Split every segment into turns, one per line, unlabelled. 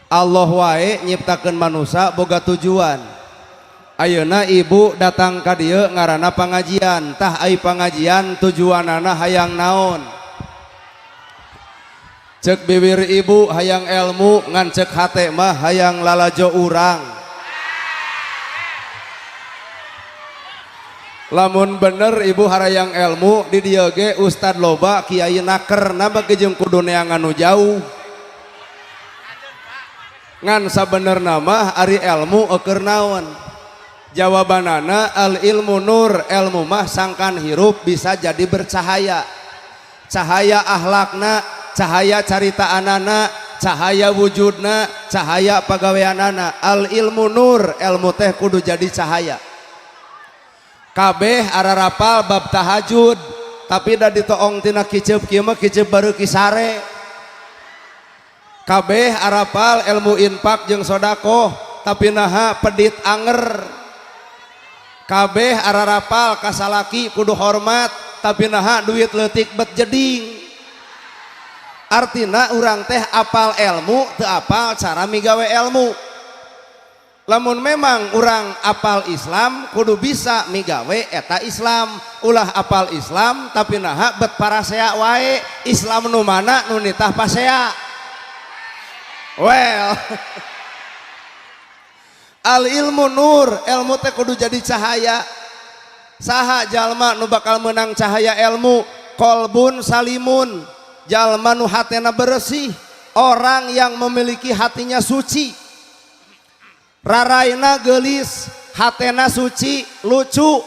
Allah wae nyiptakeun manusia boga tujuan. Ayeuna ibu datang ka dieu ngaranna pangajian, tah ai pangajian tujuanana hayang naon? Cek bibir ibu hayang ilmu, ngan cek hate mah hayang lalajo urang. Lamun bener ibu harayang ilmu di dieu ge ustad loba kiai naker na bage jeung kudu neangan nu jauh. Ngan sabenerna mah ari ilmu eukeur naon? Jawabanana al ilmu nur, ilmu mah sangkan hirup bisa jadi bercahaya. Cahaya ahlakna, cahaya carita anana, cahaya wujudna, cahaya pagaweanana. Al ilmu nur, ilmu teh kudu jadi cahaya. Kabeh ararapal bab tahajud, tapi da ditoong tina kiceup kieu mah kiceup baru kisare. Kabeh arapal ilmu infak jeung sodako, tapi naha pedit anger. Kabeh ararapal kasalaki kudu hormat, tapi naha duit leutik bet jeding. Artina urang teh apal ilmu teu apal cara migawe ilmu. Lamun memang urang apal Islam kudu bisa migawe eta Islam. Ulah apal Islam tapi naha bet parasea wae. Islam nu mana nu nitah pasea. Well al ilmu nur, ilmu teh kudu jadi cahaya. Saha jalma nu bakal menang cahaya ilmu? Kolbun salimun, jalma nu hatena bersih, orang yang memiliki hatinya suci. Raraina gelis, hatena suci, lucu,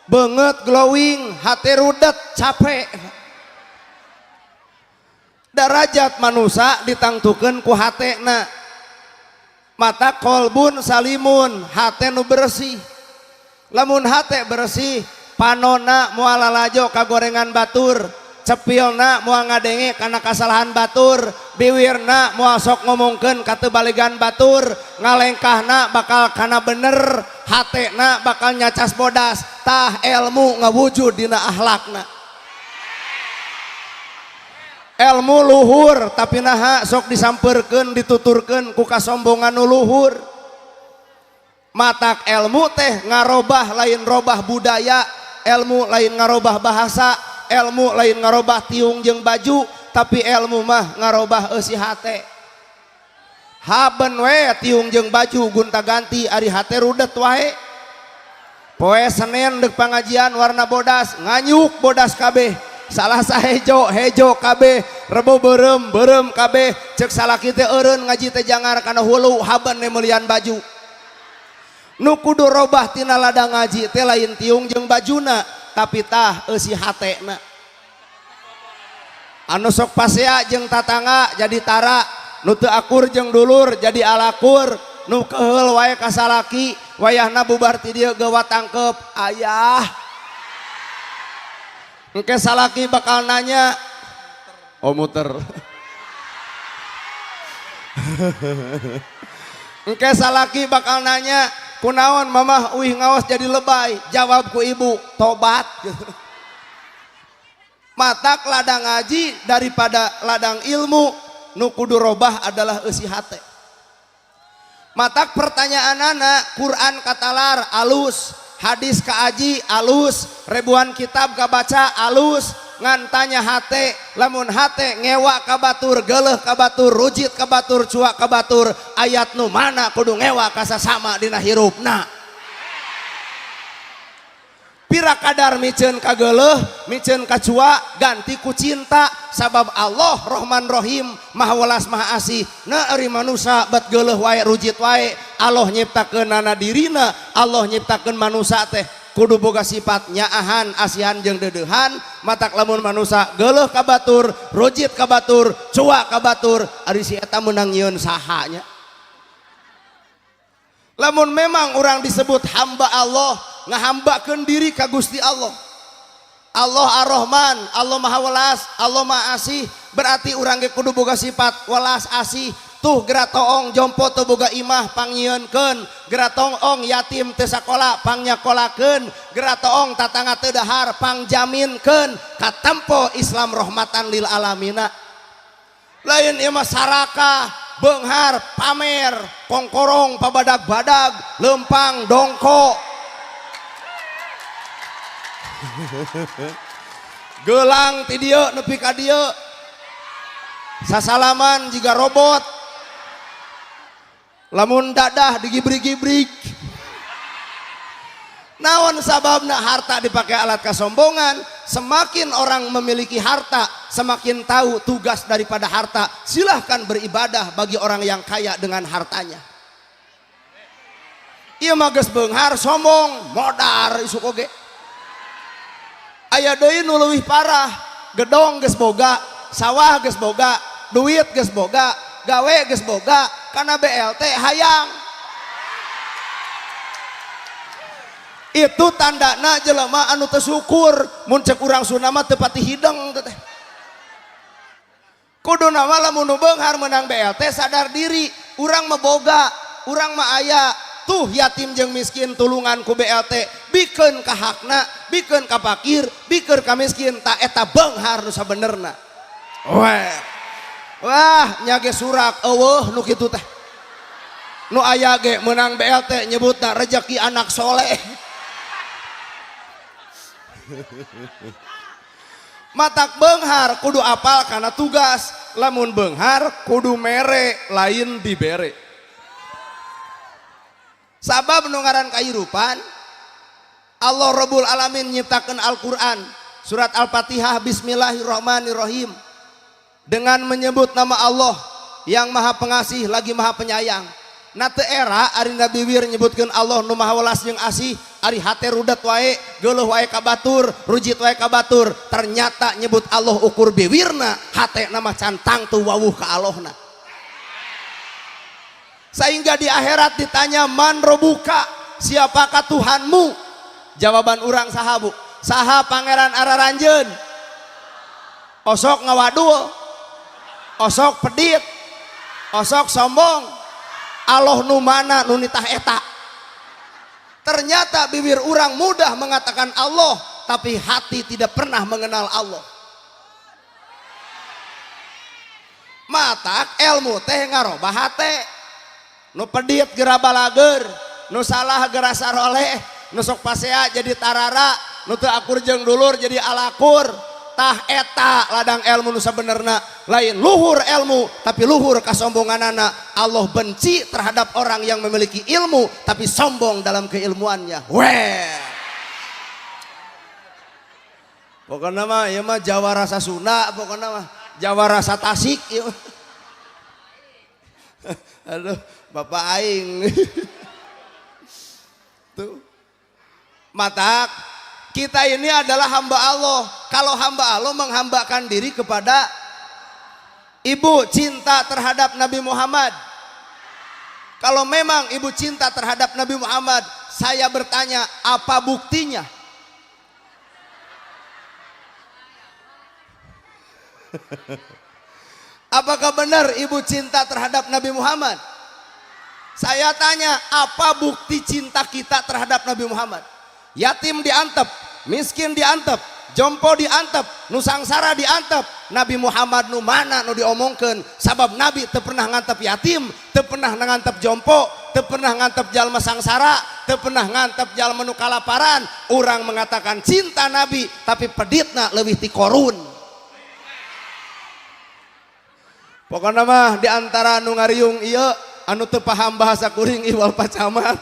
beungeut glowing, hate rudet, capek. Darajat manusia ditangtukeun ku hatena. Mata kolbun salimun, hate nu bersih. Lamun hate bersih, panona moal lalajo kagorengan batur, cepilna moal ngadenge kana kasalahan batur, biwirna moal sok ngomongkeun katebaligan batur, ngalengkahna bakal kana bener, hatena bakal nyacas bodas. Tah ilmu ngawujud dina ahlakna. Ilmu luhur tapi naha sok disampeurkeun dituturkeun ku kasombongan nu luhur. Matak ilmu teh ngarobah lain robah budaya, ilmu lain ngarobah bahasa, ilmu lain ngarobah tiung jeung baju, tapi ilmu mah ngarobah eusi hate. Haben we tiung jeung baju gunta ganti ari hate rudet wae. Poe Senin deuk pangajian warna bodas, nganyuk bodas kabeh. Salah sahejo hejo kabeh, rebo beureum kabeh, cek salaki teh eureun ngaji teh jangar kana hulu haban nemelian baju. Nu kudu robah tina ladang ngaji teh lain tiung jeung bajuna, tapi tah eusi hatena. Anu sok pasea jeung tatangga jadi tara, nu teu akur jeung dulur jadi alakur, nu keheul wae ka salaki wayahna bubar ti dieu geuwat tangkep ayah. Engke salaki bakal nanya, oh muter. Engke salaki bakal nanya, kunaon mamah uih ngaos jadi lebay? Jawab ku ibu, tobat. Matak ladang ngaji daripada ladang ilmu, nu kudu robah adalah eusi hate. Matak pertanyaan anak, Quran katalar alus, hadis kaaji alus, ribuan kitab kabaca alus, ngan tanya hate, lamun hate ngewa ka batur, geuleuh ka batur, rujit ka batur, cuak ka batur, ayat nu mana kudu ngewa ka sasama dina hirupna. Pira kadar miceun ka geuleuh, miceun ka cuak, ganti ku cinta, sabab Allah Rahman Rahim, Maha Welas Maha Asih. Na ari manusia bat geuleuh wae rujit wae, Allah nyiptakeunana dirina, Allah nyiptakeun manusia teh kudu boga sifat nyaahan, asihan jeung deudeuhan. Matak lamun manusia geuleuh ka batur, rujit ka batur, cuak ka batur, ari si eta meunang nyieun saha nya. Lamun memang orang disebut hamba Allah, ngahambakeun diri ka Gusti Allah. Allah Ar-Rahman, Allah Maha Welas, Allah Maha Asih, berarti urang ge kudu boga sifat welas asih. Tuh geratoong jompo teu boga imah pangyieunkeun, geratoong yatim teu sakola pangnyakolahkeun, geratoong tatangga teu dahar pangjaminkeun. Katempo Islam rahmatan lil alamina. Lain ieu mah sarakah, beunghar pamer kongkorong pabadag-badag lempang dongko gelang ti dieu nepi ka dieu sasalaman juga robot lamun dadah digibrig-gibrig naon sababna harta dipakai alat kesombongan. Semakin orang memiliki harta semakin tahu tugas daripada harta. Silahkan beribadah bagi orang yang kaya dengan hartanya. Ieu mah geus beunghar sombong modar isuk oge. Aya deui nu leuwih parah, gedong geus boga, sawah geus boga, duit geus boga, gawe geus boga, kana BLT hayang. Itu tandana jelema anu teu syukur. Mun cek urang Sunda mah teu pati hideng teh. Kuduna mah lamun nu beunghar meunang BLT sadar diri, urang mah boga, urang mah aya. Tuh yatim jeung miskin tulungan ku BLT, bikeun ka hakna, bikeun ka fakir, bikeun ka miskin, ta eta beunghar nu sabenerna. Wah, nya ge surak eueuh nu kitu teh. Nu aya ge meunang BLT nyebutna rezeki anak soleh. Matak beunghar kudu apal karena tugas, lamun beunghar kudu mere lain dibere. Sabab nu ngaran kahirupan Allah Rabbul Alamin nyiptakeun Al-Qur'an surat Al-Fatihah Bismillahirrahmanirrahim dengan menyebut nama Allah yang Maha Pengasih lagi Maha Penyayang. Na teu era ari Nabi Wir nyebutkeun Allah nu Maha Welas jeung Asih, ari hate rudet wae, geuleuh wae ka batur, rujit wae ka batur, ternyata nyebut Allah ukur biwirna, hate nama can tangtu wawuh ka Allahna. Sehingga di akhirat ditanya man robuka, siapakah Tuhanmu? Jawaban urang saha bu? Saha pangeran araranjeun? Osok ngawadul, osok pedit, osok sombong. Allah nu mana nu nitah eta. Ternyata bibir urang mudah mengatakan Allah, tapi hati tidak pernah mengenal Allah. Matak ilmu teh ngarobah hate. Nu pedit geura balager, nu salah geura saroleh, nu sok pasea jadi tarara, nu teu akur jeung dulur jadi alakur. Tah eta ladang ilmu nu sabenerna, lain luhur ilmu tapi luhur kasombonganana. Allah benci terhadap orang yang memiliki ilmu tapi sombong dalam keilmuannya. Pokoknya mah ieu mah Jawa rasa Sunda, pokoknya mah Jawa rasa Tasik ieu. Aduh, Bapak aing. Tuh. Matak kita ini adalah hamba Allah. Kalau hamba Allah menghambakan diri kepada ibu cinta terhadap Nabi Muhammad. Kalau memang ibu cinta terhadap Nabi Muhammad, saya bertanya apa buktinya? Apakah benar ibu cinta terhadap Nabi Muhammad? Saya tanya apa bukti cinta kita terhadap Nabi Muhammad? Yatim diantep, miskin diantep, jompo diantep, nu sangsara diantep. Nabi Muhammad nu mana nu diomongkeun? Sabab Nabi teu pernah ngantep yatim, teu pernah ngantep jompo, teu pernah ngantep jalma sangsara, teu pernah ngantep jalma nu kalaparan. Urang mengatakan cinta Nabi tapi peditna leuwih ti korun. Pokokna mah diantara nu ngariung ieu anu teu paham bahasa kuring iwal pacamat.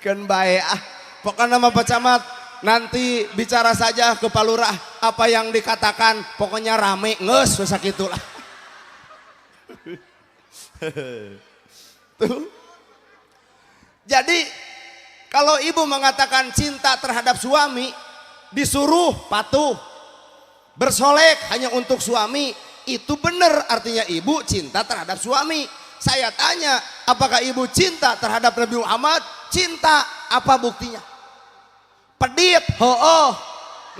Kan bae ah. Pokoknya nama Pak Camat nanti bicara saja ke Pak Lurah apa yang dikatakan, pokoknya rame nges sakitulah. Tuh. Jadi kalau ibu mengatakan cinta terhadap suami, disuruh patuh, bersolek hanya untuk suami, itu benar artinya ibu cinta terhadap suami. Saya tanya, apakah ibu cinta terhadap Nabi Muhammad? Cinta, apa buktinya? Pedit, hooh,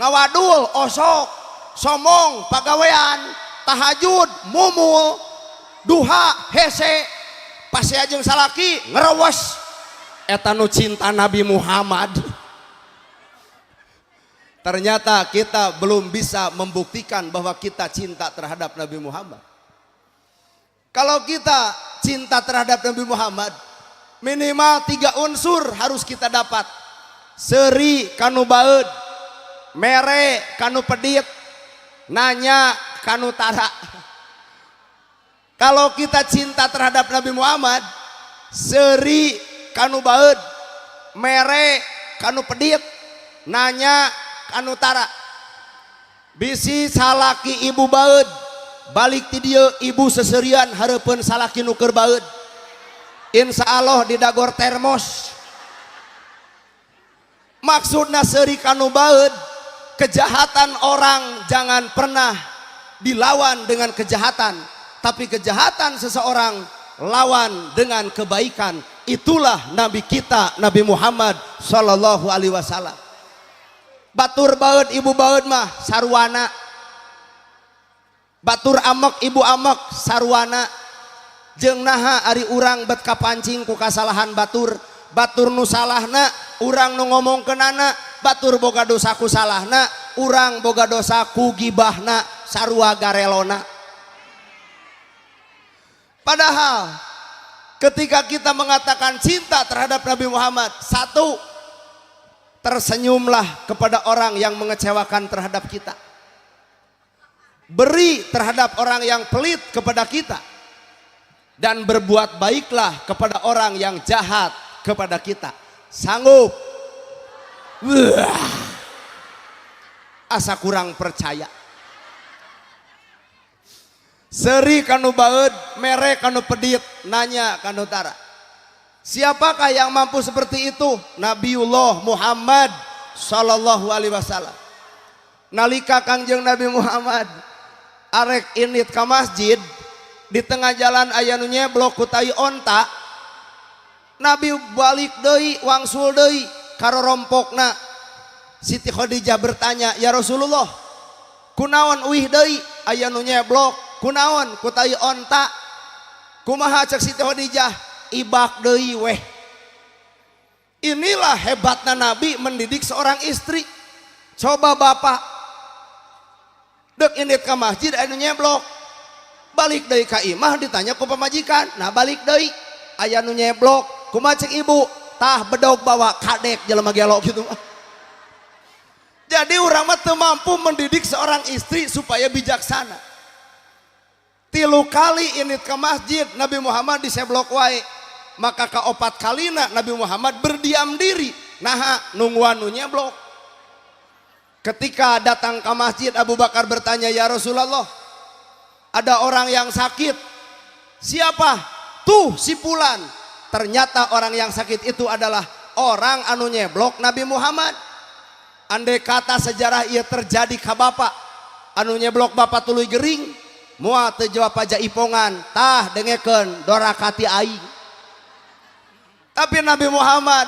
ngawadul, osok, somong, pagawean, tahajud, mumul, duha, hese, pasea jeung salaki, ngerewas. Eta nu cinta Nabi Muhammad. Ternyata kita belum bisa membuktikan bahwa kita cinta terhadap Nabi Muhammad. Kalau kita cinta terhadap Nabi Muhammad, minimal 3 unsur harus kita dapat. Seri kanu baeud, mere kanu pedit, nanya kanu tara. Kalau kita cinta terhadap Nabi Muhammad, seri kanu baeud, mere kanu pedit, nanya kanu tara. Bisi salaki ibu baeud, balik ti dieu ibu seserian hareupeun salaki nu keur baeud. Insya Allah di dagor termos. Maksudna seri kanu baeud, kejahatan orang jangan pernah dilawan dengan kejahatan, tapi kejahatan seseorang lawan dengan kebaikan. Itulah Nabi kita, Nabi Muhammad sallallahu alaihi wasallam. Batur baeud ibu baeud mah sarwana, batur amek ibu amek sarwana. Jeung naha ari urang bet kapancing ku kasalahan batur, batur nu salahna urang nu ngomongkeunana, batur boga dosa ku salahna urang boga dosa ku gibahna sarua garelona. Padahal ketika kita mengatakan cinta terhadap Nabi Muhammad, satu, tersenyumlah kepada orang yang mengecewakan terhadap kita, beri terhadap orang yang pelit kepada kita, dan berbuat baiklah kepada orang yang jahat kepada kita. Sanggup? Wah, asa kurang percaya. Seri kanu baeud, mere kanu pedit, nanya kanu tara. Siapakah yang mampu seperti itu? Nabiullah Muhammad sallallahu alaihi wasallam. Nalika Kangjeng Nabi Muhammad arek init ka masjid, di tengah jalan aya nu nyeblok ku tai onta, Nabi balik deui wangsul deui ka rorompokna. Siti Khadijah bertanya, "Ya Rasulullah, kunaon uih deui aya nu nyeblok? Kunaon ku tai onta?" Kumaha cek Siti Khadijah? "Ibak deui weh." Inilah hebatnya Nabi mendidik seorang istri. Coba bapak dek indit ka masjid aya nu nyeblok, balik deui ka imah ditanya ku pamajikan, nah balik deui aya nu nyeblok, kumaha cek ibu? Tah bedog bawa kadek jelema gelo gitu. Jadi urang mah teu mampu mendidik seorang istri supaya bijaksana. 3 kali indit ka masjid Nabi Muhammad diseblok wae, maka kaopat kalina Nabi Muhammad berdiam diri naha nungguan nu nyeblok. Ketika datang ke masjid, Abu Bakar bertanya, "Ya Rasulullah, ada orang yang sakit." "Siapa?" "Tuh si Fulan." Ternyata orang yang sakit itu adalah orang anu nyeblok Nabi Muhammad. Andai kata sejarah ia terjadi ke bapak anu nyeblok bapak tuluy gering, moal teu jawab aja ipongan, tah dengekeun dorakati aing. Tapi Nabi Muhammad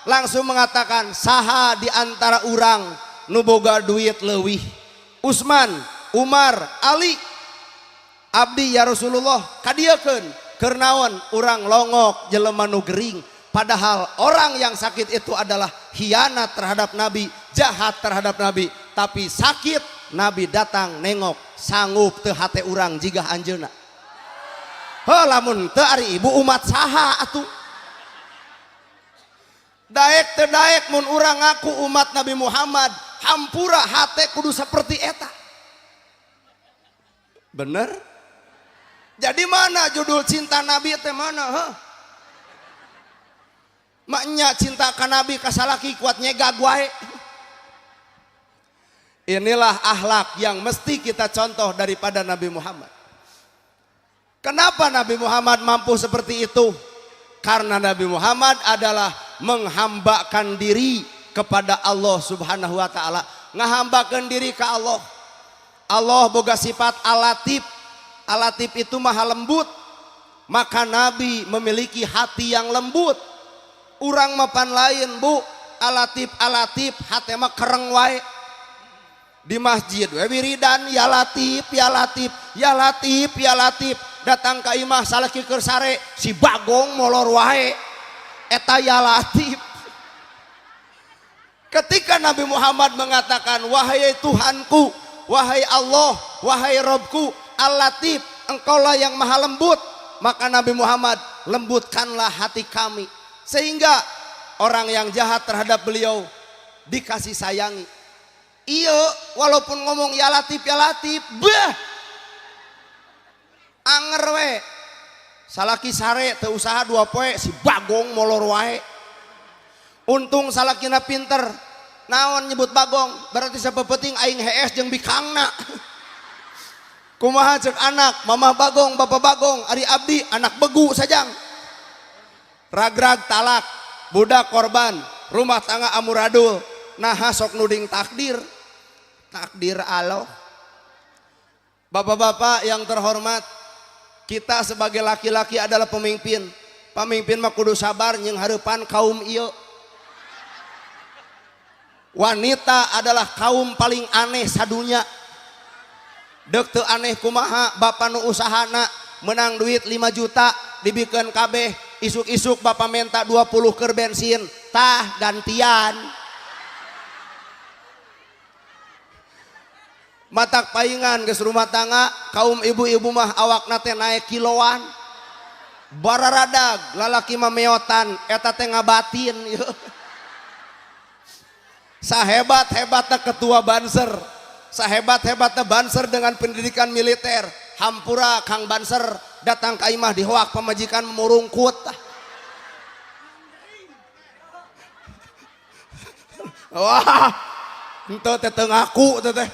langsung mengatakan, "Saha di antara urang nu boga duit leuwih? Utsman, Umar, Ali?" "Abdi ya Rasulullah." "Kadiekeun keur naon urang longok jelema nu gering?" Padahal orang yang sakit itu adalah khianat terhadap Nabi, jahat terhadap Nabi. Tapi sakit Nabi datang nengok, sanggup teu hate urang jigah anjeunna. Heuh lamun teu ari ibu umat saha atuh? Daek teu daek mun urang ngaku umat Nabi Muhammad, hampura hate kudu seperti eta. Bener? Jadi mana judul cinta Nabi teh mana? Heuh? Maknya cinta ka Nabi ka salaki kuat nyegag wae. Inilah akhlak yang mesti kita contoh daripada Nabi Muhammad. Kenapa Nabi Muhammad mampu seperti itu? Karena Nabi Muhammad adalah menghambakan diri kepada Allah Subhanahu wa taala, ngahambakeun diri ke Allah. Allah boga sifat Al-Latif. Al-Latif itu maha lembut, maka Nabi memiliki hati yang lembut. Urang mapan lain bu, Al-Latif Al-Latif hati mah kereng wae. Di masjid we wiridan ya Latif ya Latif ya Latif ya Latif, datang ka imah salaki keur sare si bagong molor wae eta ya Latif. Ketika Nabi Muhammad mengatakan, "Wahai Tuhanku, wahai Allah, wahai Robku, Al-Latif," engkaulah yang maha lembut, maka Nabi Muhammad, lembutkanlah hati kami. Sehingga orang yang jahat terhadap beliau dikasih sayangi. Iya, walaupun ngomong ya Latif, bah anger we. Salaki sare teu usaha 2 poe si Bagong molor wae. Untung salakina pinter. Naon nyebut Bagong, berarti sapepeting aing hees jeung bikangna. Kumaha ceuk anak, mamah Bagong, bapak Bagong, ari abdi anak begu sajang. Ragrag talak, budak korban, rumah tangga amuradul. Nah sok nuding takdir. Takdir Allah. Bapak-bapak yang terhormat, kita sebagai laki-laki adalah pemimpin. Pemimpin mah kudu sabar jeung hareupan kaum ieu. Wanita adalah kaum paling aneh sadunya. Dek teu aneh kumaha, bapak nu usahana menang duit 5 juta dibikeun kabeh, isuk-isuk bapak minta 20 keur bensin, tah gantian. Matak paingan geus rumah tangga, kaum ibu-ibu mah awakna teh naek kiloan. Bararadag lalaki mah meotan, eta teh ngabatin. Sahebat-hebatnya ketua Banser, sahebat-hebatnya Banser dengan pendidikan militer, hampura Kang Banser datang ke imah dihoak pemajikan memurungkut. Wah, ente teh ngaku teh.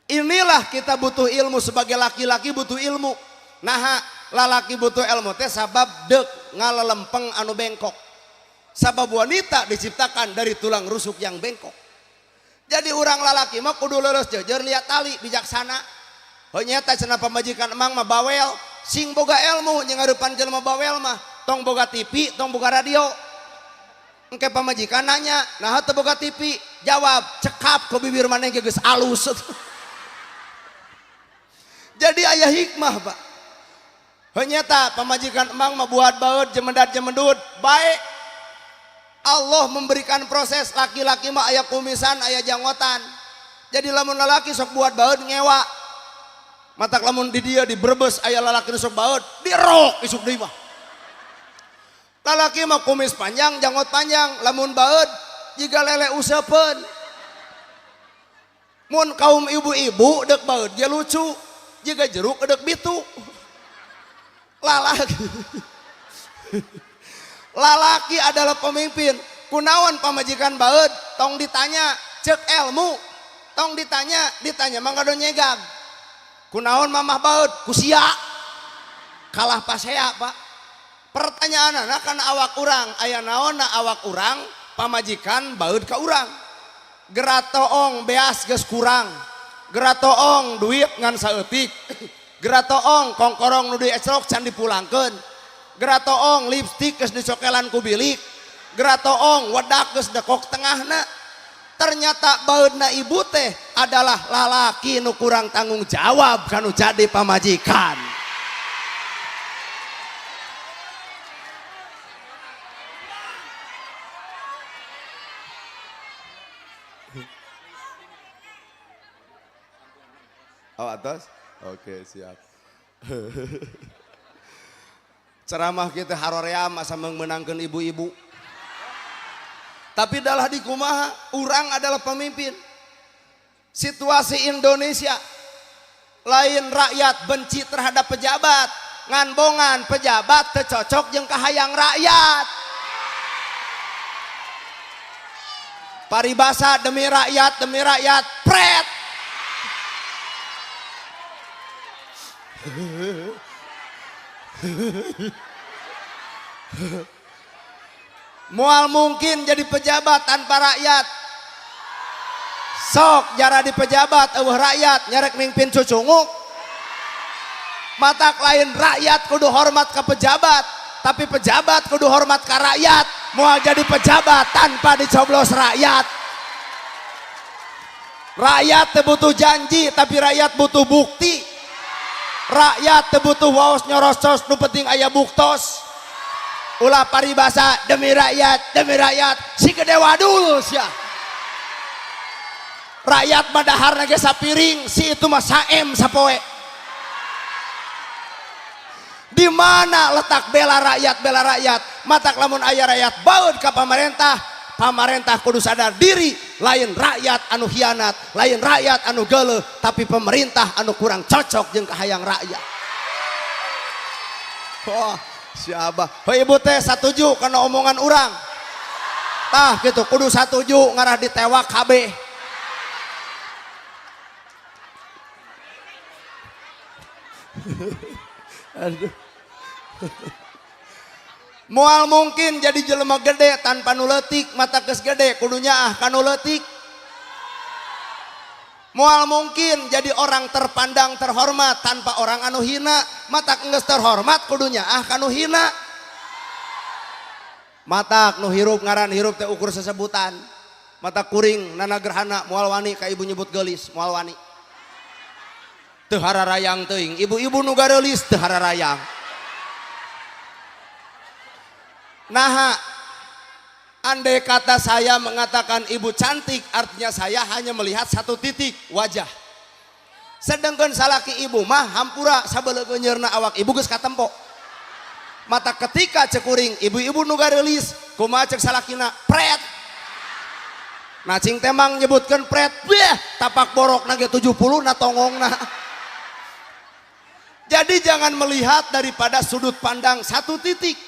Inilah kita butuh ilmu, sebagai laki-laki butuh ilmu. Nah, lalaki butuh ilmu teh sabab dek ngalalempeng anu bengkok. Sabab wanita diciptakan dari tulang rusuk yang bengkok. Jadi orang lalaki mah kudu lurus jejer lihat tali bijaksana. Nyata cenah pamajikan emang mah bawel, sing boga ilmu jeung ngarupan jelema bawel mah tong boga TV, tong boga radio. Engke pamajikan nanya, "Nah teu boga TV?" Jawab, "Cekap ke bibir maneh geus alus." Jadi aya hikmah, Pak. Nyata pamajikan emang mah buat baeud jemendat-jemendut baik. Allah memberikan proses, laki-laki mah aya kumisan, aya janggotan. Jadi lamun lalaki sok buat baeud ngewa. Matak lamun di dia di Brebes aya lalaki sok baeud, dirok isuk deui mah. Lalaki mah kumis panjang, janggot panjang, lamun baeud jiga lele useupeun. Mun kaum ibu-ibu deuk baeud ge lucu, jiga jeruk deuk bitu. Lalaki lalaki adalah pemimpin. Kunaon pamajikan baeud tong ditanya cek ilmu, tong ditanya mangga do nyegag. Kunaon mamah baeud kusia kalah pasea, Pak. Pertanyaanna kana awak urang, aya naonna awak urang pamajikan baeud ka urang. Geratoong beas geus kurang, geratoong duit ngan saeutik, geratoong kongkorong nu diecrok can dipulangkeun, geratoong lipstik geus dicokelan ku bilik, geratoong wedak geus dekok tengahna. Ternyata baeudna ibu teh adalah lalaki nu kurang tanggung jawab kanu jadi pamajikan. Oh atas? Oke siap. Ceramah kita haroream asa menangkan ibu-ibu. Tapi dalah di kumaha, urang adalah pemimpin. Situasi Indonesia lain rakyat benci terhadap pejabat, nganbongan pejabat tercocok jeung kahayang rakyat. Paribasa demi rakyat, pret. Mual mungkin jadi pejabat tanpa rakyat. Sok jara di pejabat eueuh rakyat nyarek mimpin cucunguk. Matak lain rakyat kudu hormat ke pejabat, tapi pejabat kudu hormat ke rakyat. Mual jadi pejabat tanpa dicoblos rakyat. Rakyat teu butuh janji, tapi rakyat butuh bukti. Rakyat teu butuh waos nyorosos, nu penting aya buktos. Ulah paribasa demi rakyat si gede wadul sia. rakyat madahar ge sapiring si itu mah saem sapoe. Di mana letak bela rakyat matak lamun aya rakyat baud ka pamarentah kudu sadar diri, lain rakyat anu hianat, lain rakyat anu geuleuh, tapi pemerintah anu kurang cocok jeung kahayang rakyat. Wah, siapa? Heuh ibu teh satuju kana omongan urang. Tah gitu kudu satuju ngarah ditewak kabeh. Aduh. Moal mungkin jadi jelema gede tanpa nuletik mata geus gede kudunya kanu leutik. Moal mungkin jadi orang terpandang terhormat tanpa orang anu hina mata geus terhormat kudunya kanu hina. Mata nu hirup ngaran hirup teh ukur sesebutan. Mata kuring nana gerhana moal wani ka ibu nyebut geulis moal wani. Teu hararayang teuing ibu-ibu nu gareulis teu hararayang. Nah, andai kata saya mengatakan ibu cantik, artinya saya hanya melihat satu titik wajah. Sedangkan salaki ibu mah hampura sabeuleuk nyeurna awak ibu geus katempo. Mata ketika cekuring ibu-ibu nu gareulis, kumaha cek salakina pret. Nah cing temang nyebutkeun pret, beh tapak borokna ge 70 na tongongna. Jadi jangan melihat daripada sudut pandang satu titik.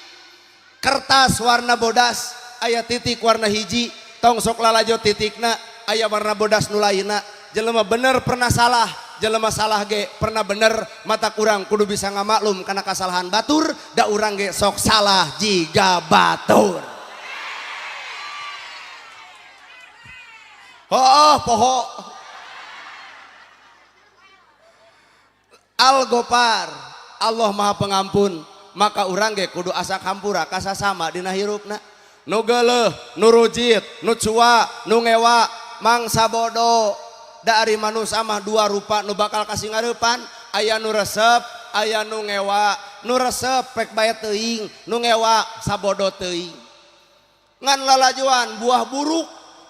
Kertas warna bodas aya titik warna hiji tong sok lalajo titikna aya warna bodas nu lainna. Jelema bener pernah salah, jelema salah ge pernah bener, mata kurang kudu bisa ngamaklum karena kesalahan batur, da urang ge sok salah jiga batur. Poho Al-Ghafar, Allah Maha Pengampun, maka urang ge kudu asa kampura kasasama dina hirupna. Nu geuleuh, nu rujit, nu cua, nu ngewa, mangsa bodoh. Dari manusia mah dua rupa nu bakal kasih ngareupan, aya nu resep, aya nu ngewa. Nu resep pek bae teuing, nu ngewa sabodo teuing. Ngan lalajuan buah buruk,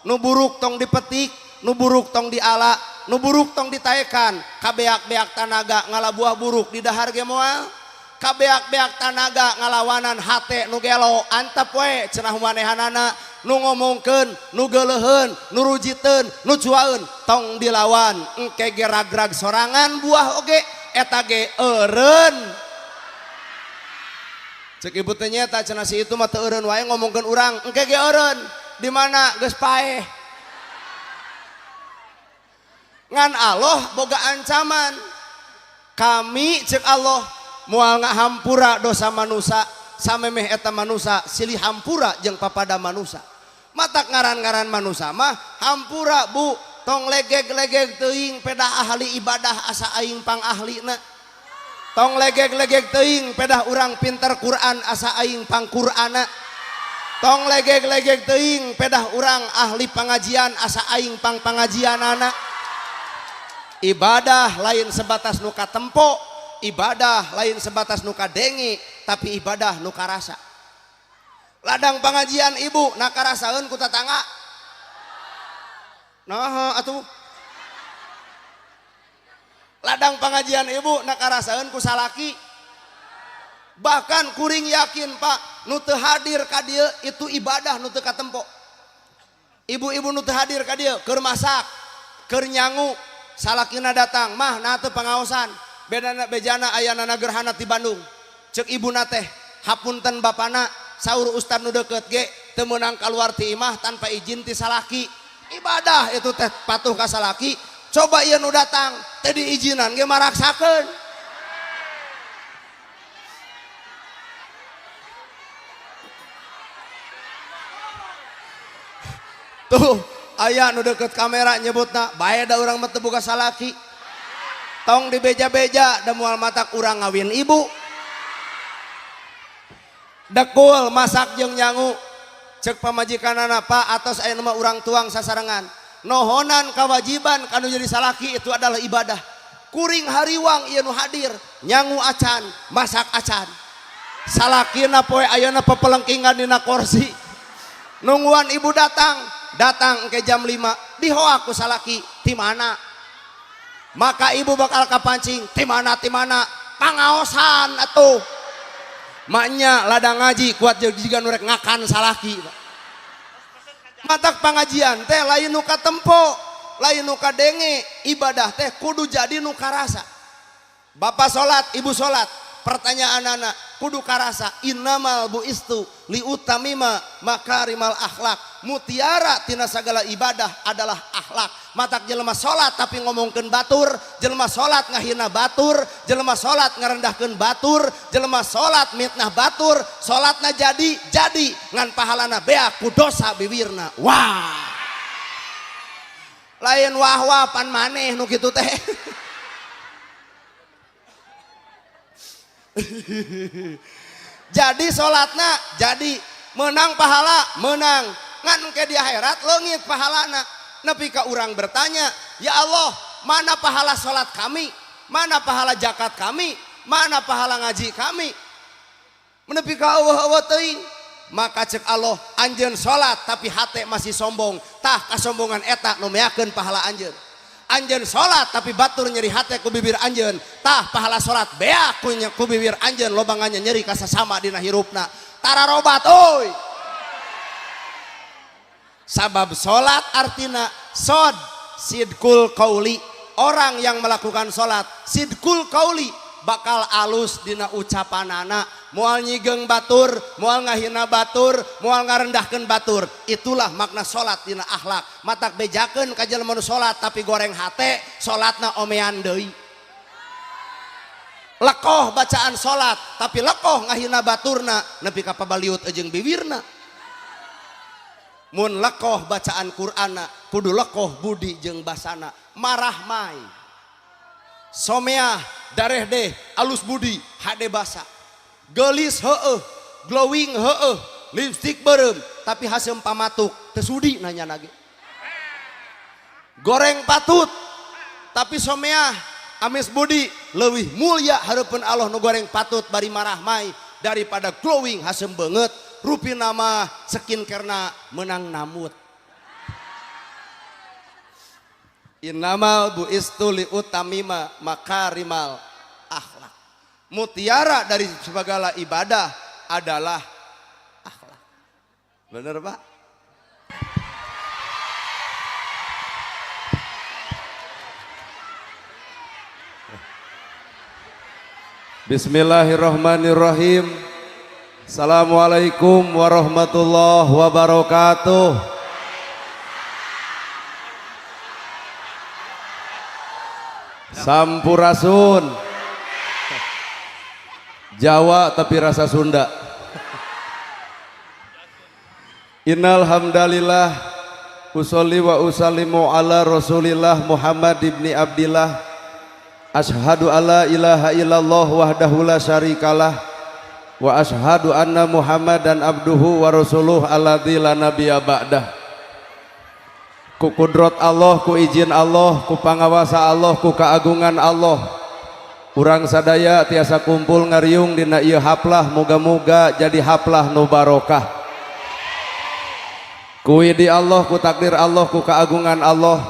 nu buruk tong dipetik, nu buruk tong diala, nu buruk tong ditaekan, kabeak-beak tanaga ngala buah buruk di dahar ge moal. Kabeak-beak tanaga ngalawanan hate nu gelo antep we cenah manehanana nu ngomongkeun nu geuleuheun nu rujiteun nu cuaeun tong dilawan engke ge ragrag sorangan buah oge eta ge eureun. Ceuk ibu teh nyata cenah si itu mah teu eureun wae ngomongkeun urang engke ge eureun di mana geus paeh. Ngan Allah boga ancaman kami cek Allah moal ngahampura dosa manusia samemeh eta manusia silih hampura jeung papada manusia. Matak ngaran-ngaran manusia mah hampura bu tong legeg-legeg teuing pedah ahli ibadah asa aing pang ahlina. Tong legeg-legeg teuing pedah urang pinter Quran asa aing pang Qur'ana. Tong legeg-legeg teuing pedah urang ahli pangajian asa aing pang pangajianana. Ibadah lain sebatas nu katempo, ibadah lain sebatas nu kadengi, tapi ibadah nu karasa. Ladang pengajian ibu na karasaeun ku tatangga. Nah atuh. Ladang pengajian ibu na karasaeun ku salaki. Bahkan kuring yakin Pak, nu teu hadir ka dieu itu ibadah nu teu katempo. Ibu-ibu nu teu hadir ka dieu keur masak, keur nyangu, salakina datang, mah na teu pangaosan. Bejana ayana gerhana ti Bandung. Cek ibu teh hapunten bapana saur ustad nu deket ge teu meunang kaluar ti imah tanpa izin ti salaki. Ibadah itu teh patuh ka salaki. Coba ieu nu datang teu diizinan ge maraksakeun. Tuh aya nu deket kamera nyebutna bae da urang mah teu boga salaki. Tong di beja-beja da moal matak urang ngawin ibu. Dekul masak jeung nyangu. Cek pamajikanana Pak atos aya mah urang tuang sasarengan. Nohonan kewajiban kanu jadi salaki itu adalah ibadah. Kuring hariwang ieu nu hadir nyangu acan, masak acan. Salakina poe ayeuna pepelengkingan dina kursi. Nungguan ibu datang ke jam 5 dihoak ku salaki ti mana, maka ibu bakal kapancing ti mana pangaosan atuh maknya ladang ngaji kuat juga nurek ngakan salaki matak pengajian teh lain nu katempo lain nu kadenge ibadah teh kudu jadi nu karasa. Bapak sholat ibu sholat pertanyaan anak kudu karasa innamal buistu liutamima makarimal akhlak, mutiara tina sagala ibadah adalah akhlak. Matak jelema sholat tapi ngomongkeun batur, jelema sholat ngahina batur, jelema sholat ngarendahkeun batur, jelema sholat mitnah batur, sholatna jadi ngan pahalana bea ku dosa bibirna. Wah lain wah pan maneh nu kitu teh. Jadi sholatna jadi menang pahala menang ngan ke di akhirat leungit pahalana. Nepi ka urang bertanya, ya Allah mana pahala sholat kami, mana pahala zakat kami, mana pahala ngaji kami. Nepi ka eueuh teuing. Maka cek Allah anjeun sholat tapi hate masih sombong, tah kasombongan eta nu meakeun pahala anjeun. Anjeun sholat tapi batur nyeri hate ku bibir anjeun, tah pahala sholat bea ku bibir anjeun lobangannya nyeri ka sasama dina hirupna. Tararobat oi. Sabab sholat artina sod sidkul qauli, orang yang melakukan sholat sidkul qauli bakal alus dina ucapanana, moal nyigeng batur, moal ngahina batur, moal ngarendahkeun batur. Itulah makna sholat dina akhlak. Matak bejakeun ka jelema nu sholat tapi goreng hate, sholatna omean deui. Lekoh bacaan sholat tapi lekoh ngahina baturna nepi ka pabaliut jeung bibirna. Mun lekoh bacaan Qur'ana kudu lekoh budi jeung basana. Marah mai someah dareh deh alus budi hade basa gelis heueuh glowing heueuh lipstik beureum tapi haseum pamatuk teu sudi nanya nage. Goreng patut tapi someah amis budi leuwih mulia hareupeun Allah nu goreng patut bari marah mai daripada glowing haseum beungeut rupina mah skincare-na menang namut. Innamal buistu liutamima makarimal akhlak, mutiara dari segala ibadah adalah akhlak. Bener Pak? Bismillahirrahmanirrahim. Assalamualaikum warahmatullahi wabarakatuh. Sampurasun. Jawa tapi rasa Sunda. Innal hamdalillah usolli wa usallimu ala Rasulillah Muhammad ibni Abdillah. Ashhadu alla ilaha illallah wahdahu la syarikalah wa ashhadu anna Muhammadan abduhu wa rasuluh alladzi la nabiyya ba'dah. Ku kudrat Allah, ku izin Allah, ku pangawasa Allah, ku keagungan Allah, urang sadaya tiasa kumpul ngariung dina ieu haplah, moga-moga jadi haplah nu barokah. Ku idi Allah, ku takdir Allah, ku keagungan Allah,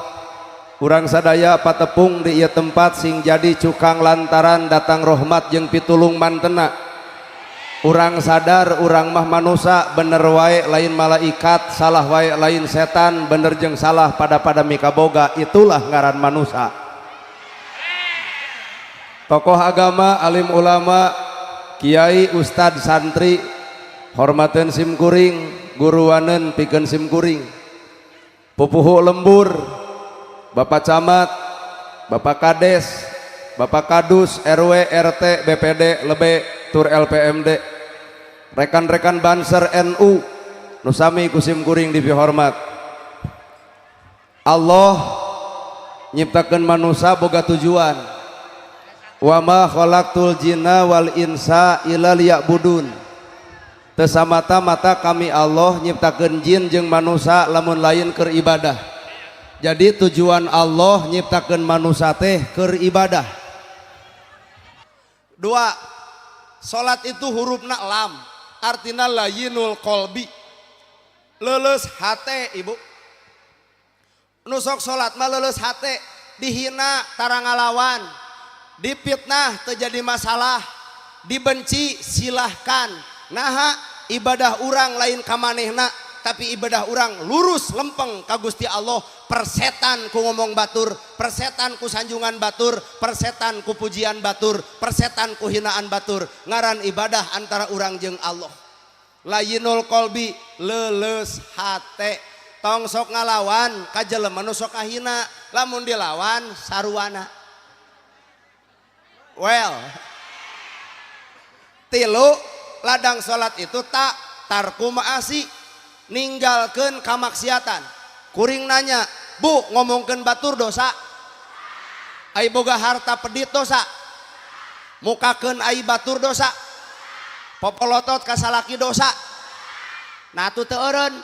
urang sadaya patepung di ieu tempat sing jadi cukang lantaran datang rahmat jeung pitulung mantena. Urang sadar urang mah manusia, bener wae lain malaikat, salah wae lain setan, bener jeung salah pada mika boga, itulah ngaran manusia. Tokoh agama, alim ulama, kiai, ustad, santri, hormateun simkuring, guruaneun pikeun simkuring, pupuhu lembur, bapak camat, bapak kades, bapak kadus, RW, RT, BPD, lebe tur LPMD, rekan-rekan Banser NU, nusami kusim kuring dipihormat. Allah nyiptakeun manusia boga tujuan. Wa ma khalaqtul jinna wal insa illa liya'budun. Teu samata-mata kami Allah nyiptakeun jin jeung manusia lamun lain keur ibadah. Jadi tujuan Allah nyiptakeun manusia teh keur ibadah. Dua, salat itu hurufna lam, artina layinul qalbi, leuleus hate ibu. nusok salat mah leuleus hate, dihina tara ngalawan, dipitnah terjadi masalah, dibenci silahkan. Nah ibadah urang lain ka manehna, tapi ibadah urang lurus lempeng ka Gusti Allah. Persetan ku ngomong batur, persetan ku sanjungan batur, persetan ku pujian batur, persetan ku hinaan batur. Ngaran ibadah antara urang jeung Allah. Layinul qalbi leuleus hate, tong sok ngalawan ka jelema nu sok kahina, lamun dilawan saruana. Well, tilu ladang salat itu tak tarku maasi, ninggalkeun kamaksiatan. Kuring nanya, Bu, ngomongkeun batur dosa? Ai boga harta pedit dosa? Mukakeun ai batur dosa? Popolotot ka salaki dosa? Nah tu teu eureun.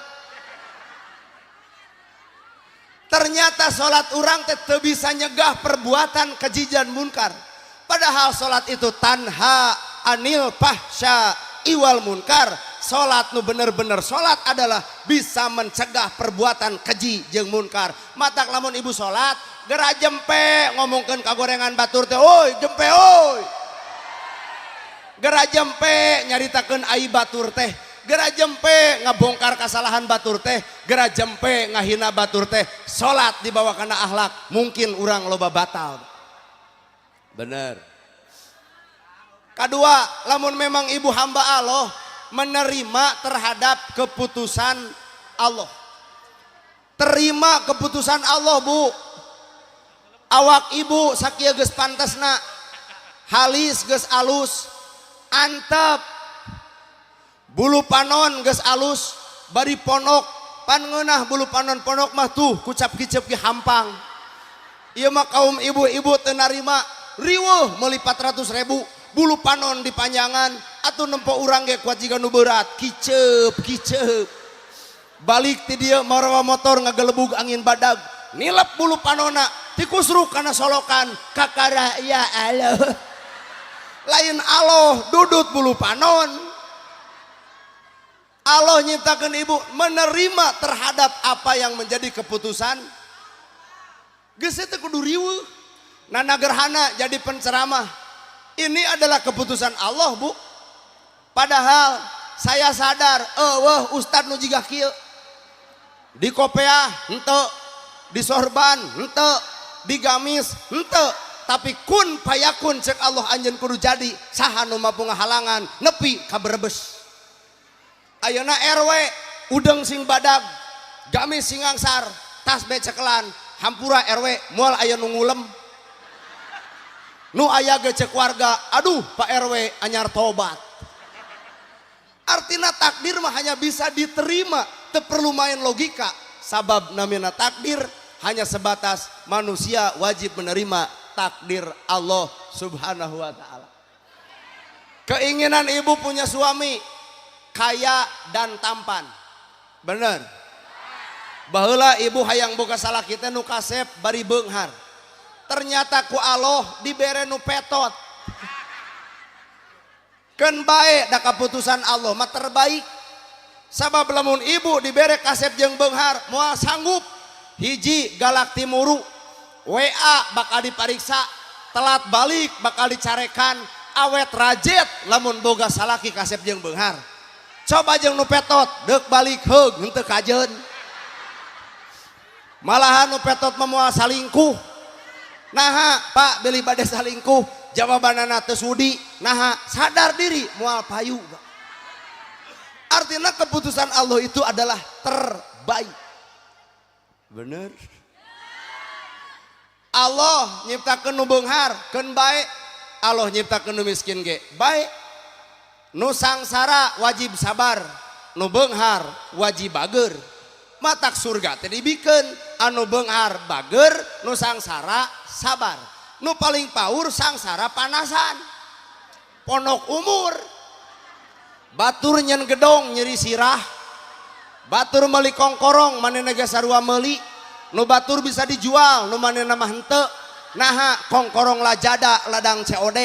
Ternyata salat urang teh teu bisa nyegah perbuatan keji dan munkar. Padahal salat itu tanha anil fahsya iwal munkar. Salat nu bener-bener salat adalah bisa mencegah perbuatan keji jeung munkar. Matak lamun ibu salat gera jempe ngomongkeun kagorengan batur teh, "Oi, jempe oi." Gera jempe nyaritakeun aib batur teh, gera jempe ngabongkar kesalahan batur teh, gera jempe ngahina batur teh. Salat dibawa kana akhlak, mungkin urang loba batal. Bener. Kedua, lamun memang ibu hamba Allah menerima terhadap keputusan Allah. Terima keputusan Allah, Bu. Awak ibu sakieu geus pantesna, halis geus alus, antep, bulu panon geus alus, bari ponok, pan ngeunah bulu panon ponok mah tuh kucap kicep ki hampang. Ieu mah kaum ibu-ibu teu narima, riweuh meuli 400.000 bulu panon dipanjangan, atuh nempo urang ge kuat jiga nu berat, kicep kicep. Balik ti dieu marowa motor ngagelebug angin badag, nilep bulu panona, tikusruk kana solokan, kakara ya Allah. Lain Allah dudut bulu panon. Allah nyiptakeun ibu menerima terhadap apa yang menjadi keputusan. Geus teh kudu riweuh. Nana gerhana jadi penceramah. Ini adalah keputusan Allah, Bu. Padahal saya sadar, Ustadz nu jiga kieu. Di kopiah henteu, di sorban henteu, di gamis henteu, tapi kun payakun cek Allah anjeun kudu jadi. Saha nu mampu ngahalangan nepi ka Brebes. Ayeuna RW udeng sing badag, gamis sing angsar, tas becekelan, hampura RW moal aya nu ngulem. Nu aya ge cek warga, aduh Pak RW anyar tobat. Artina takdir mah hanya bisa diterima, teu perlu main logika. Sabab namina takdir hanya sebatas manusia wajib menerima takdir Allah Subhanahu wa taala. Keinginan ibu punya suami kaya dan tampan. Bener. Baheula ibu hayang boga salaki teh nu kasep bari beunghar. Ternyata ku Allah dibere nu petot. Keun bae da kaputusan Allah mah terbaik. Sabab lamun ibu dibere kasep jeung beunghar moal sanggup hiji galak timuru, WA bakal dipariksa, telat balik bakal dicarekan, awet rajet lamun boga salaki kasep jeung beunghar. Coba jeung nu petot deuk balik heug henteu kajeun. Malahan nu petot mah moal salingkuh. Nah Pak beli bade salingkuh, jawabanana teu sudi. Nah sadar diri moal payu. Artinya keputusan Allah itu adalah terbaik. Bener. Allah nyiptakeun nu beunghar keun bae, Allah nyiptakeun nu miskin ge bae. Nu sangsara wajib sabar, nu beunghar wajib bager. Matak surga teh dibikeun anu beunghar bager, nu sangsara sabar. Nu paling paur sangsara panasan, ponok umur. Batur nyen gedong nyeri sirah, batur meuli kongkorong manehna ge sarua meuli. Nu batur bisa dijual, nu manehna mah henteu. Naha kongkorong lajada ladang COD.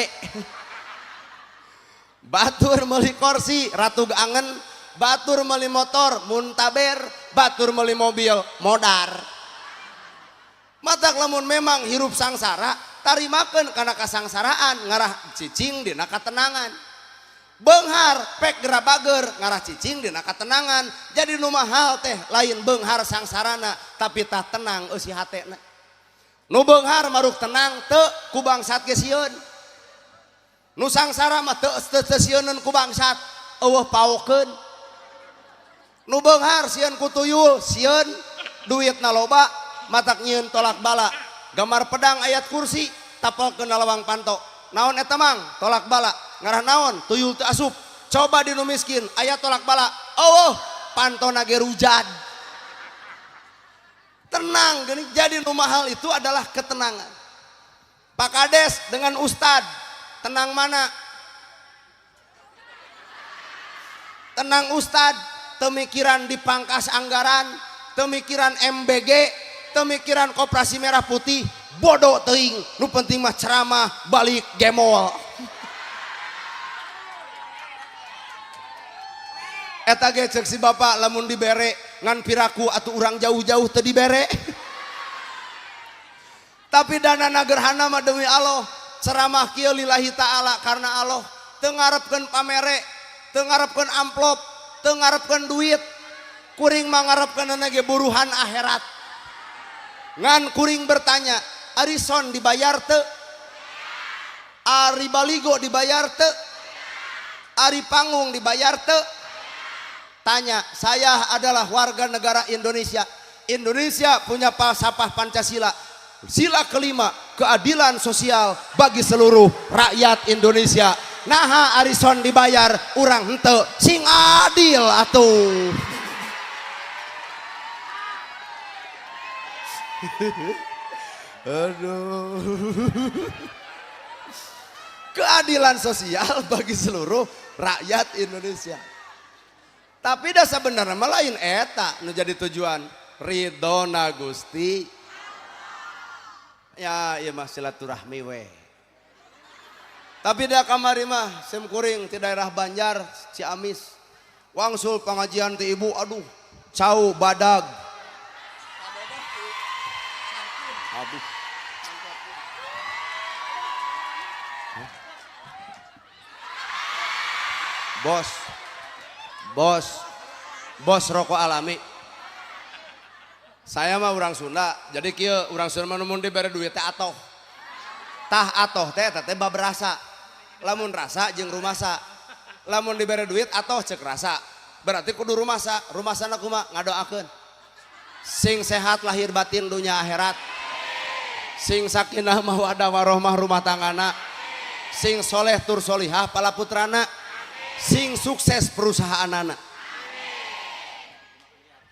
Batur meuli kursi ratu angen, batur meuli motor muntaber, batur meuli mobil modar. Matak lamun memang hirup sangsara tarimakeun kana kasangsaraan ngarah cicing dina katenangan. Beunghar pek gera bager ngarah cicing dina katenangan. Jadi nu mahal teh lain beunghar sangsarana tapi tah tenang eusi hatena. Nu beunghar maruk tenang teu ku bangsat ge sieun. Nu sangsara mah teu sieuneun ku bangsat eueuh paokeun. Nu beunghar sieun ku tuyul sieun duitna loba matak nyieun tolak bala. Gambar pedang ayat kursi tapalkeun lawang panto. Naon eta mang tolak bala ngarah naon tuyul teu asup. Coba di nu miskin aya tolak bala eueuh pantona ge rujad. Tenang geuning. Jadi nu mahal itu adalah ketenangan. Pak Kades dengan Ustad tenang mana? Tenang Ustad, temikiran dipangkas anggaran, temikiran MBG, temikiran Koperasi Merah Putih, bodoh teuing. Nu penting mah ceramah balik gemol. Eta ge ceuk si bapak lamun dibere ngan piraku atuh urang jauh-jauh teu dibere. Tapi dana nagerhana mah demi Allah, ceramah kieu lillahi taala karena Allah, teu ngarepkeun pamere, teu ngarepkeun amplop, teu ngarepkeun duit. Kuring mah ngarepkeun ge buruhan akhirat. Ngan kuring bertanya, Arison dibayar teu? Ari Baligo dibayar teu? Ari Panggung dibayar teu? Tanya, saya adalah warga negara Indonesia. Indonesia punya falsafah Pancasila. Sila kelima, keadilan sosial bagi seluruh rakyat Indonesia. Naha Arison dibayar, urang henteu, sing adil atuh. Aduh. Keadilan sosial bagi seluruh rakyat Indonesia. Tapi dah sebenarnya mah lain eta nu jadi tujuan ridona Gusti. Ya ieu mah silaturahmi we. Tapi dah kamari mah sim kuring ti daerah Banjar Ciamis. Wangsul pengajian ti ibu aduh cau badag. Aduh. Bos rokok alami. Saya mah orang Sunda, jadi kieu orang Sunda mah mun dibere duit teh atoh. Tah atoh teh baberasa. Lamun rasa jeung rumasa. Lamun dibere duit atoh ceuk rasa. Berarti kudu rumasa. Rumasana kumaha ngadoakeun. Sing sehat lahir batin dunya akhirat. Sing sakinah mawaddah warahmah rumah tanggana. Sing soleh tur solihah palaputrana. Sing sukses perusahaanana.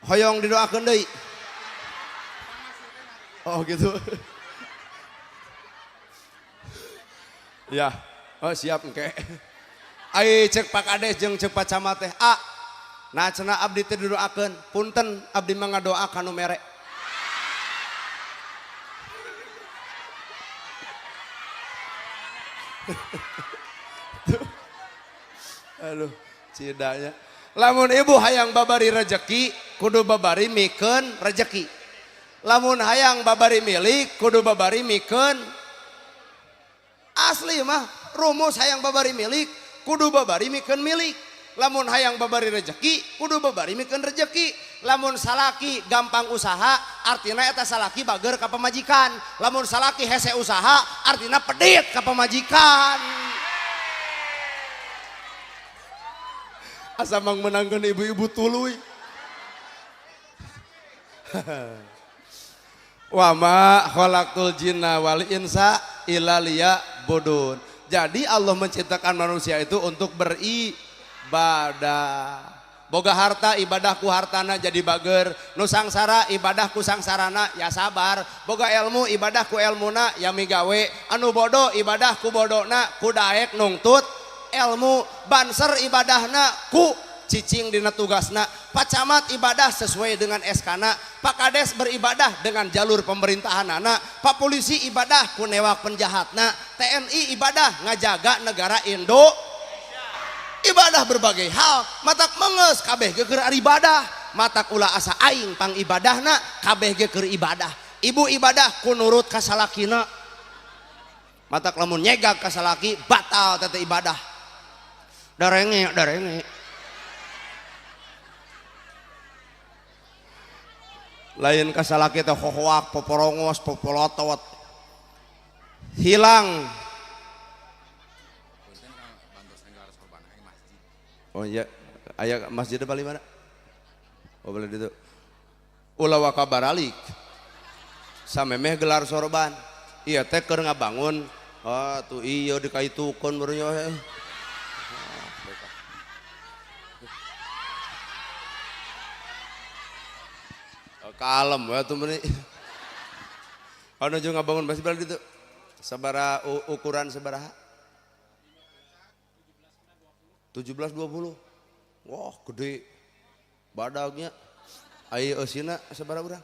Hoyong didoakeun deui. Oh gitu. Ya, oh siap engke. Ai cek Pak Kades jeung cek Pak Camat teh. Nah cenah abdi teh didoakeun. Punten abdi mah ngadoa kanu mere. Aduh, cidanya. Lamun ibu hayang babari rezeki, kudu babari mikeun rezeki. Lamun hayang babari milik, kudu babari mikeun. Asli mah rumus hayang babari milik, kudu babari mikeun milik. Lamun hayang babari rezeki, kudu babari mikeun rezeki. Lamun salaki gampang usaha, artina eta salaki bager ka pamajikan. Lamun salaki hese usaha, artina pedit ka pamajikan. Asa mang menangkeun ibu-ibu tuluy. Wa ma khalaqtul jinna wal insa illa liya'budun. Jadi Allah menciptakan manusia itu untuk beribadah. Boga harta ibadah ku hartana jadi bager. Nu sangsara ibadah ku sangsarana ya sabar. Boga ilmu ibadah ku ilmuna ya migawe. Anu bodoh ibadah ku bodona ku daek nungtut ilmu. Banser ibadahna ku cicing dina tugasna. Pak Camat ibadah sesuai dengan SK-na. Pak Kades beribadah dengan jalur pemerintahanana. Pak Polisi ibadah ku newak penjahatna. TNI ibadah ngajaga negara Indo. Ibadah berbagai hal. Matak menges kabeh ge keur ibadah. Matak ulah asa aing pang ibadahna kabeh ge keur ibadah. ibu ibadah ku nurut ka salakina matak lamun nyegag ka salaki batal teh ibadah darenge lain ka salaki teh hohoak poporongos popolotot hilang. Oh iya, aya masjid bali mana? Oh bali ditu. Ulah wa kabaralik. Samemeh gelar sorban. Iya teh keur ngabangun. Ah tuh iya dikaitukeun beureun we. Kalem we tuh meuni. Anu jeung ngabangun masjid bali ditu. Sabaraha ukuran sabaraha? 17-20. Wah gede badagnya. Aya eusina sabaraha urang?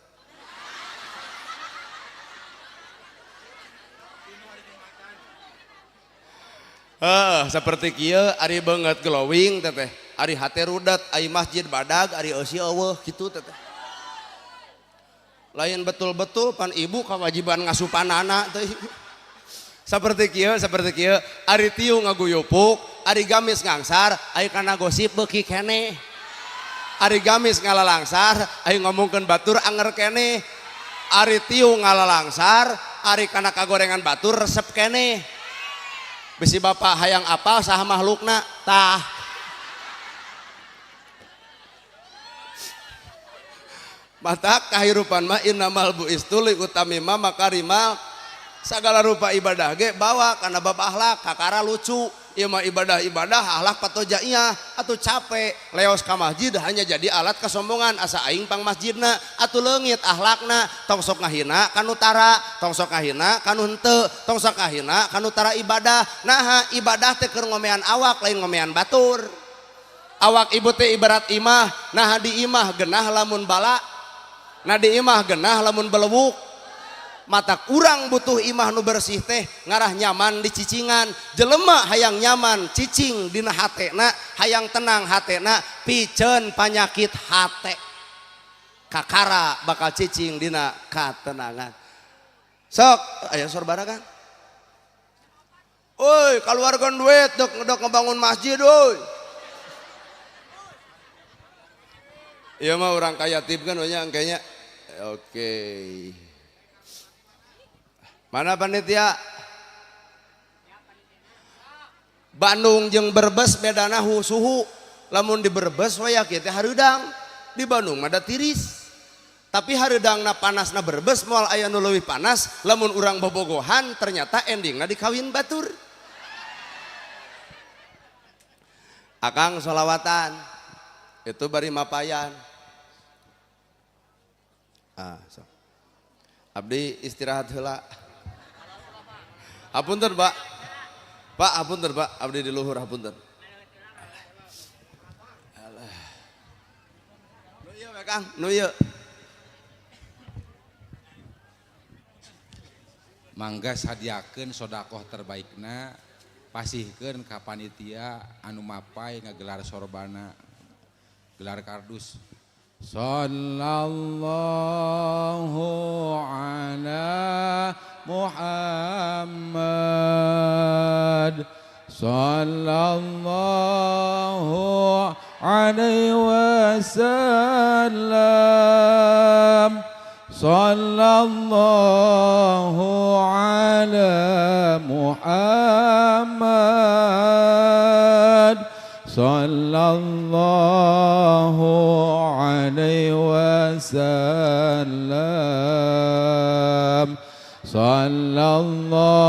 Seperti kieu ari beungeut glowing teteh. Ari hate rudat aya masjid badag ari eusi eueuh kitu teteh. Lain betul-betul pan ibu kewajiban ngasupanana teh. Seperti kieu ari tiung ngaguyupuk ari gamis ngangsar ari kana gosip beuki keneh ari gamis ngalalangsar ari ngomongkeun batur anger keneh ari tiung ngalalangsar ari kana kagorengan batur resep keneh bisi bapak hayang apal saha makhlukna tah mata kahirupan mah innamal buistu li utamima makarimal sagala rupa ibadah ge bawa karena bab akhlak kakara lucu ieu mah ibadah akhlak patojaiyah atuh capek leos ka masjid hanya jadi alat kesombongan asa aing pang masjidna atuh leungit akhlakna tong sok ngahina kanu tara tong sok ngahina kanu henteu tong sok ngahina kanu tara ibadah nah ibadah teh keur ngomean awak lain ngomean batur awak ibu teh ibarat imah nah di imah genah lamun bala nah di imah genah lamun belewuk mata kurang butuh imah nu bersih teh ngarah nyaman di cicingan jelema hayang nyaman cicing dina hatena hayang tenang hatena piceun panyakit hate kakara bakal cicing dina katenangan sok aya sorbana kan oi kaluarkan duit dok ngebangun masjid oi iya mah orang kaya tip kan banyak kayaknya oke. Mana panitia? Bandung jeung Brebes bedana suhu. Lamun di Brebes waya kieu teh hareudang. Di Bandung mah da tiris. Tapi hareudangna panasna Brebes moal aya nu leuwih panas, lamun urang bobogohan ternyata endingna dikawin batur. Akang sholawatan. Itu bari mapayan. So. Abdi istirahat heula. Hapunten Pak. Pak hapunten Pak, abdi di luhur hapunten. Alah. Nu ieu we Kang, nu ieu.
Mangga sadiakeun sodakoh terbaikna pasihkeun ka panitia anu mapai ngagelar sorbana gelar kardus. Sallallahu ala Muhammad sallallahu alaihi wasallam sallallahu ala Muhammad sallallahu alaihi wasallam sallallahu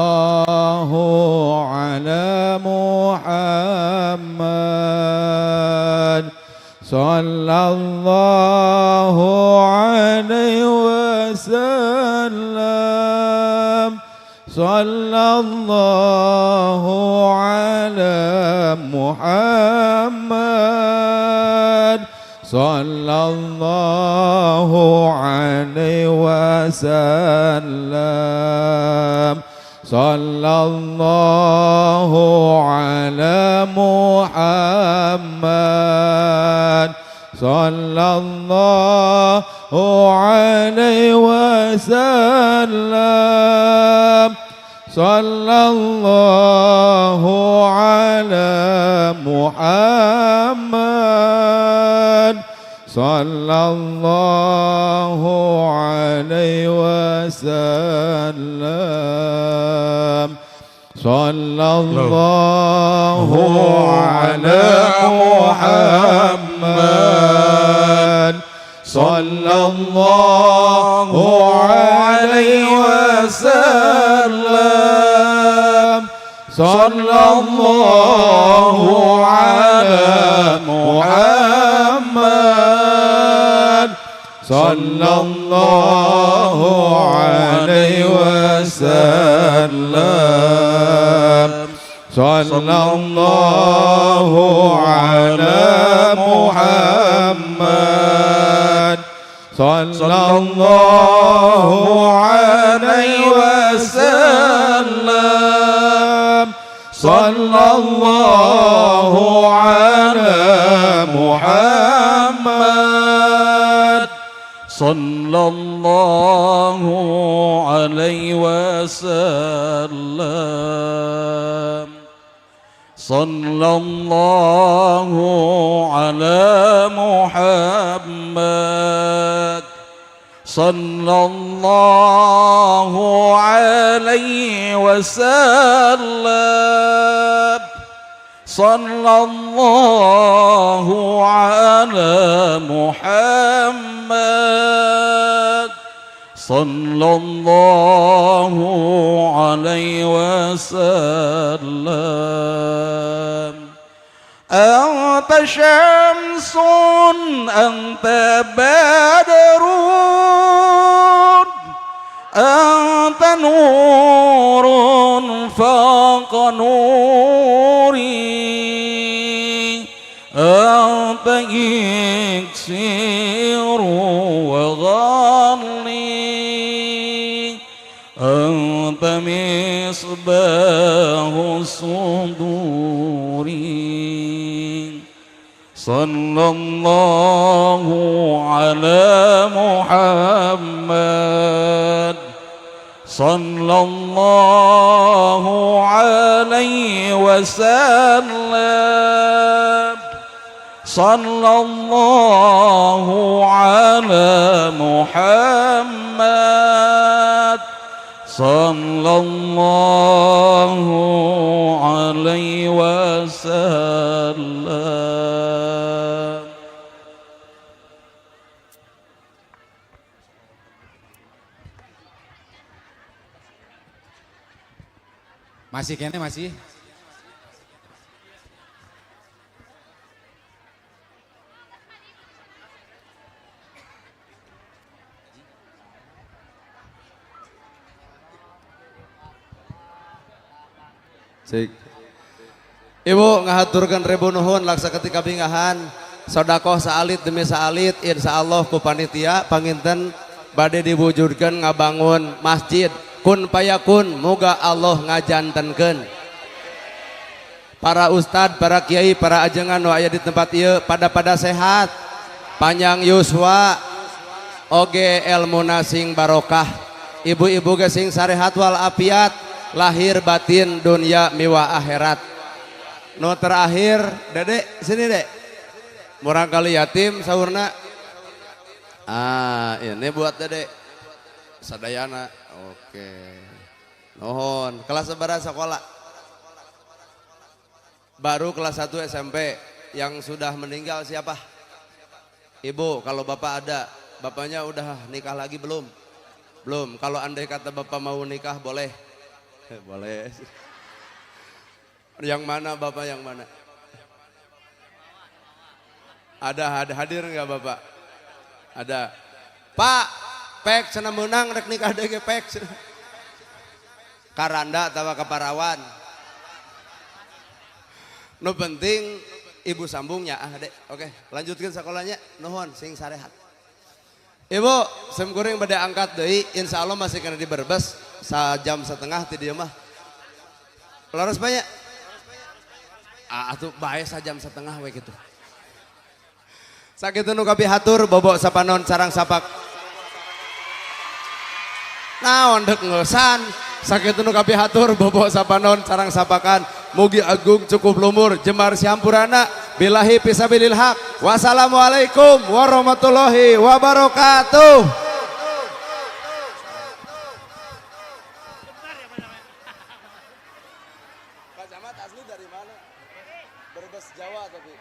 ala Muhammad sallallahu alaihi wasallam sallallahu ala Muhammad sallallahu alaihi wasallam sallallahu ala Muhammad صلى الله عليه وسلم صلى الله على محمد صلى الله عليه وسلم صلى الله على محمد صلى الله عليه وسلم صلى الله على محمد صلى الله عليه وسلم صلى الله على محمد صلى الله عليه وسلم صلى الله على محمد
صلى الله عليه وسلم صلى الله على محمد صلى الله عليه وسلم صلى الله على محمد صلى الله عليه وسلم أنت شمس أنت بدر أنت نور فوق نوري أنت إكسير وغالي أنت مصباح الصدور صلى الله على محمد صلى الله عليه وسلم صلى الله على محمد صلى الله عليه وسلم.
Masih kene masih.
Sik. Ibu ngahaturkeun ribu nuhun laksa ketika bingahan sodakoh saalit demi saalit insyaallah ku panitia panginten bade diwujudkeun ngabangun masjid kun payakun moga Allah ngajantenkeun para ustad, para kiai, para ajengan nu aya di tempat ieu pada sehat panjang yuswa oge elmuna sing barokah ibu-ibu ge sing sarehat wal afiat lahir batin dunia miwa akhirat. No terakhir dedek sini dek murang kali yatim sahurna ini buat dedek sadayana oke nuhun kelas seberapa sekolah baru kelas 1 SMP yang sudah meninggal siapa ibu kalau bapak ada bapaknya udah nikah lagi belum kalau andai kata bapak mau nikah boleh boleh. Yang mana bapak yang mana? Ada hadir nggak bapak? Ada. Pak, pek cenah meunang rek nikah deui ge pek. Karanda tawa kaparawan. Nu penting ibu sambungnya Dek. Oke, lanjutkan sekolahnya. Nuhun sing sarehat. Ibu, semkuring bade angkat deui, insyaallah masih kena di Brebes sajam setengah ti dieu mah. Laras banyak. Atuh bae sajam setengah we kitu. Sakitu nu kapihatur bobo sapanon sarang sapak. Naon dek ngesan. Sakitu nu kapihatur bobo sapanon sarang sapakan. Mugi agung cukup lumur jemar siampurana. Billahi fisabilil haq. Wassalamualaikum warahmatullahi wabarakatuh. Pak Camat asli dari mana? Brebes Jawa tapi.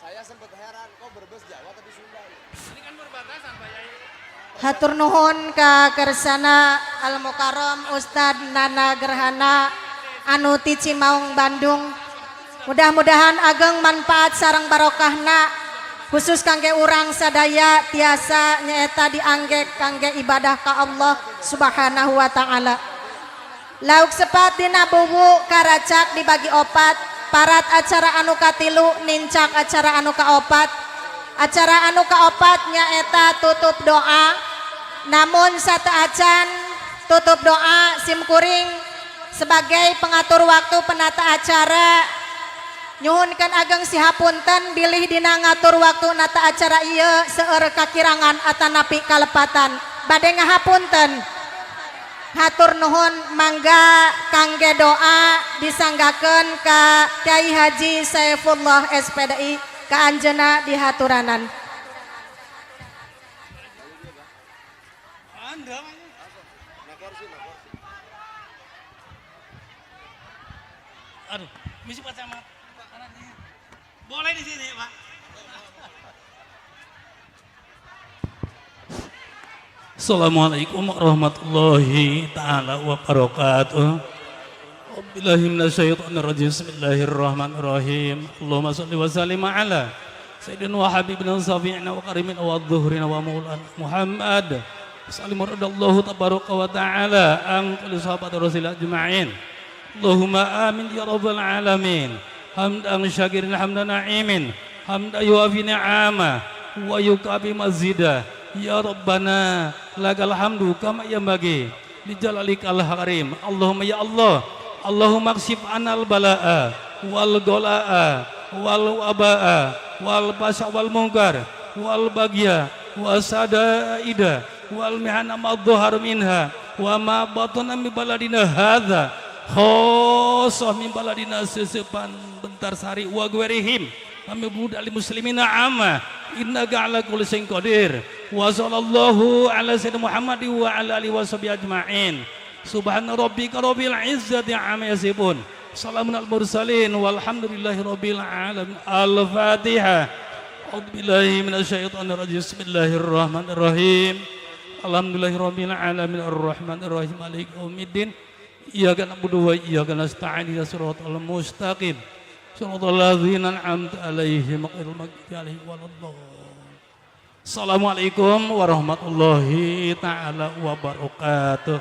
Saya sempat heran kok Brebes Jawa tapi Sunda. Ini kan perbatasan Pak Yai.
Hatur nuhun ka kersana Al Mukarram Ustad Nana Gerhana anu ti Cimaung Bandung. Mudah-mudahan ageng manfaat sareng barokahna khusus kangge urang sadaya tiasa nyaeta dianggek kangge ibadah ka Allah Subhanahu wa taala. Lauk sepat dina bubu karacak dibagi opat. Parat acara anu katilu nincak acara anu kaopat. Acara anu kaopat nyaeta tutup doa. Namun sataacan tutup doa simkuring sebagai pengatur waktu penata acara nyuhunkeun ageng sihapunten bilih dina ngatur waktu nata acara ieu seueur kakirangan atanapi kalepatan bade ngahapunten. Hatur nuhun mangga kangge doa disanggakeun ka Kyai Haji Saifullah SPDI ka anjeunna dihaturanan.
Aduh, misi Pak Camat. Boleh di sini, Pak. Assalamualaikum warahmatullahi taala wabarakatuh. Billahi minasyaitonir rajim. Bismillahirrahmanirrahim. Allahumma shalli wa sallim ala sayyidina wa habibina safi'ina wa karimina wa dhuhrina wa maulana Muhammad. Sallim radallahu tabaraka wa ta'ala an kulli sahabat rasul ajma'in. Allahumma amin ya rabbal alamin. Hamdan syakirin hamdan na'imin. Hamdan yuafi ni'ama wa yukabi mazida. Ya Rabbana lakal hamdu kama yanbaghi li jalalikal karim. Allahumma ya Allah, Allahumma kshif anal balaa wal golaa wal wabaa wal basa wal munkar wal bagya wasadaida wal mihana ma dhahar minha wa ma batana min baladina hadza khosoh min baladina sesepan bentar sari wa gwerihim kami budal muslimina amma innaka ala kulli syai'in qadir wa sallallahu ala sayyidina Muhammad wa ala alihi washabihi ajma'in subhana rabbika rabbil izzati amma yasifun salamun al mursalin walhamdulillahi rabbil alamin al-fatihah a'udzu billahi minasyaitonir rajim bismillahirrahmanirrahim alhamdulillahi rabbil alamin arrahmanir rahim maliki yaumiddin iyyaka na'budu wa iyyaka nasta'in ihdinas siratal mustaqim siratal ladzina an'amta 'alaihim ghairil maghdubi 'alaihim waladdallin. Assalamualaikum warahmatullahi taala wabarakatuh.